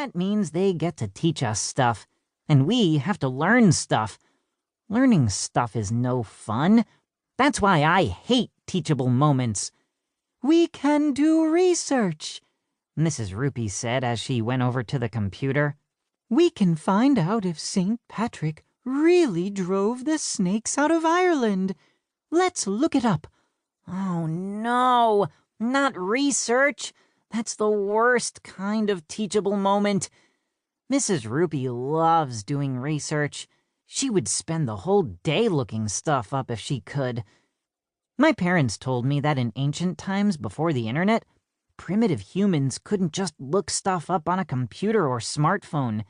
That means they get to teach us stuff, and we have to learn stuff. Learning stuff is no fun. That's why I hate teachable moments. We can do research, Mrs. Rupee said as she went over to the computer. We can find out if St. Patrick really drove the snakes out of Ireland. Let's look it up. Oh no, not research. That's the worst kind of teachable moment. Mrs. Rupee loves doing research. She would spend the whole day looking stuff up if she could. My parents told me that in ancient times before the internet, primitive humans couldn't just look stuff up on a computer or smartphone.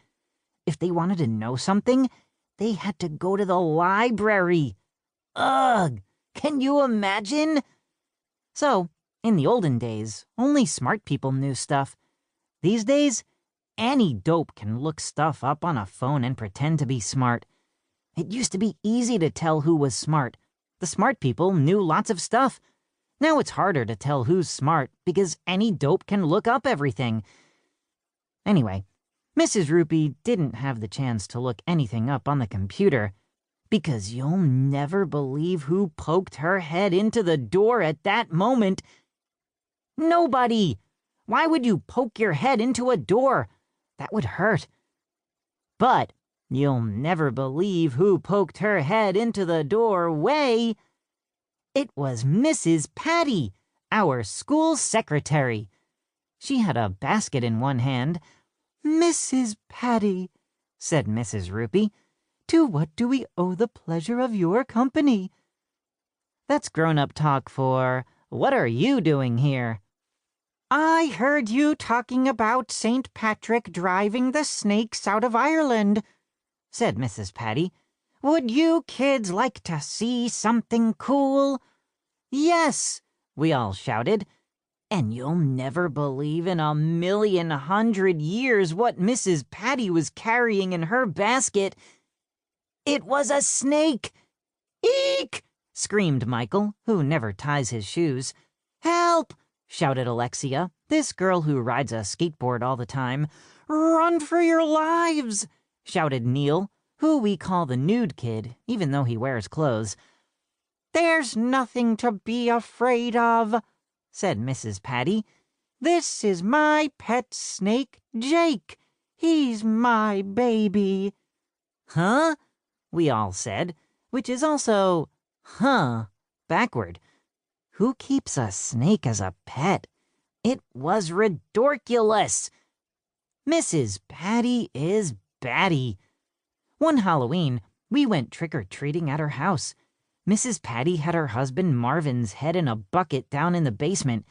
If they wanted to know something, they had to go to the library. Ugh, can you imagine? So, in the olden days, only smart people knew stuff. These days, any dope can look stuff up on a phone and pretend to be smart. It used to be easy to tell who was smart. The smart people knew lots of stuff. Now it's harder to tell who's smart because any dope can look up everything. Anyway, Mrs. Rupee didn't have the chance to look anything up on the computer because you'll never believe who poked her head into the door at that moment. Nobody! Why would you poke your head into a door? That would hurt. But you'll never believe who poked her head into the doorway. It was Mrs. Patty, our school secretary. She had a basket in one hand. Mrs. Patty, said Mrs. Rupee, to what do we owe the pleasure of your company? That's grown-up talk for, what are you doing here? I heard you talking about St. Patrick driving the snakes out of Ireland, said Mrs. Patty. Would you kids like to see something cool? Yes, we all shouted. And you'll never believe in 1,100,000 years what Mrs. Patty was carrying in her basket. It was a snake. Eek! Screamed Michael, who never ties his shoes. Help! Shouted Alexia, this girl who rides a skateboard all the time. Run for your lives! Shouted Neil, who we call the nude kid, even though he wears clothes. There's nothing to be afraid of, said Mrs. Patty. This is my pet snake, Jake. He's my baby. Huh? We all said, which is also, huh, backward. Who keeps a snake as a pet? It was redorkulous. Mrs. Patty is batty. One Halloween, we went trick-or-treating at her house. Mrs. Patty had her husband Marvin's head in a bucket down in the basement.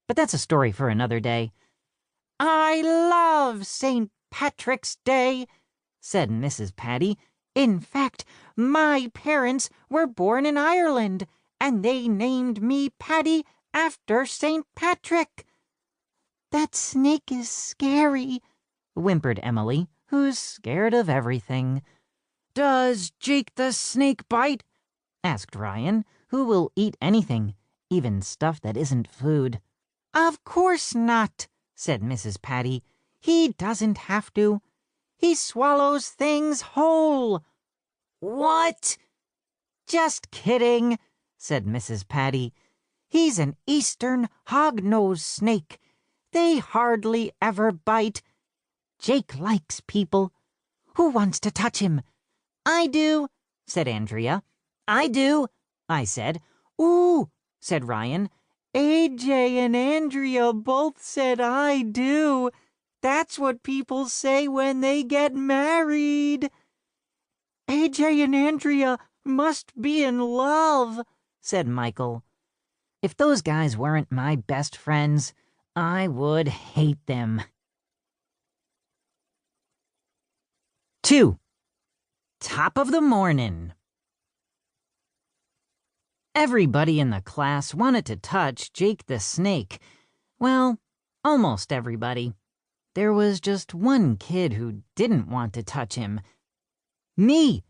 But that's a story for another day. I love St. Patrick's Day, said Mrs. Patty. In fact, my parents were born in Ireland, and they named me Patty after St. Patrick. That snake is scary, whimpered Emily, who's scared of everything. Does Jake the snake bite? Asked Ryan, who will eat anything, even stuff that isn't food. Of course not, said Mrs. Patty. He doesn't have to. He swallows things whole. What? Just kidding, said Mrs. Patty. He's an eastern hog-nosed snake. They hardly ever bite. Jake likes people. Who wants to touch him? I do, said Andrea. I do, I said. Ooh, said Ryan. AJ and Andrea both said I do. That's what people say when they get married. AJ and Andrea must be in love, said Michael. If those guys weren't my best friends, I would hate them. 2. Top of the morning. Everybody in the class wanted to touch Jake the snake. Well, almost everybody. There was just one kid who didn't want to touch him. Me!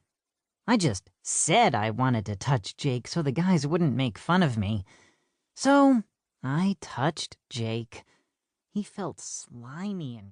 I just said I wanted to touch Jake so the guys wouldn't make fun of me. So I touched Jake. He felt slimy and